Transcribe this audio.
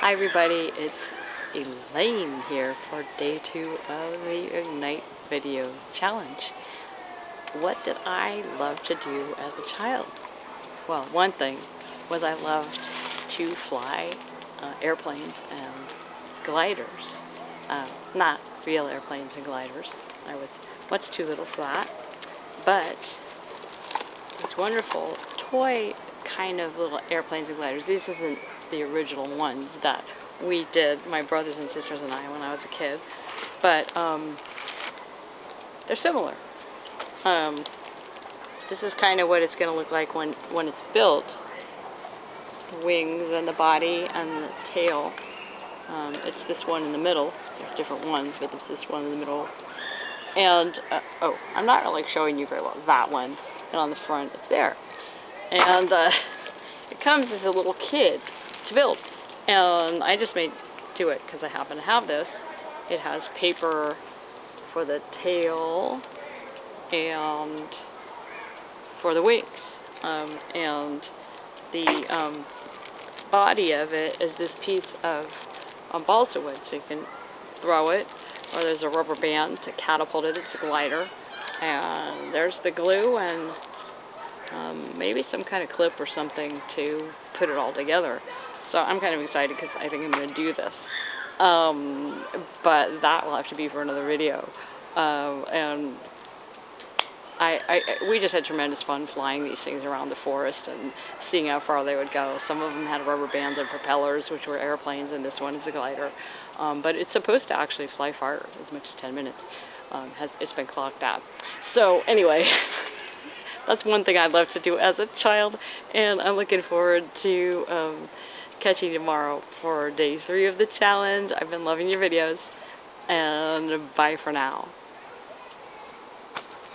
Hi everybody, it's Elaine here for day 2 of the Ignite video challenge. What did I love to do as a child? Well, one thing was I loved to fly airplanes and gliders. Not real airplanes and gliders. I was much too little for that. But these wonderful toy kind of little airplanes and gliders. These isn't the original ones that we did, my brothers and sisters and I, when I was a kid, but they're similar. This is kind of what it's going to look like when it's built. The wings and the body and the tail. It's this one in the middle. There's different ones, but it's this one in the middle. And oh, I'm not really showing you very well that one. And on the front, it's there. And it comes as a little kit to build, and I just made do it because I happen to have this. It has paper for the tail and for the wings, and the body of it is this piece of balsa wood, so you can throw it, or there's a rubber band to catapult it. It's a glider, and there's the glue and maybe some kind of clip or something to put it all together. So I'm kind of excited because I think I'm going to do this. But that will have to be for another video. And we just had tremendous fun flying these things around the forest and seeing how far they would go. Some of them had rubber bands and propellers, which were airplanes, and this one is a glider. But it's supposed to actually fly far as much as 10 minutes. It's been clocked out. So anyway, that's one thing I'd love to do as a child, and I'm looking forward to catching you tomorrow for day 3 of the challenge. I've been loving your videos, and bye for now.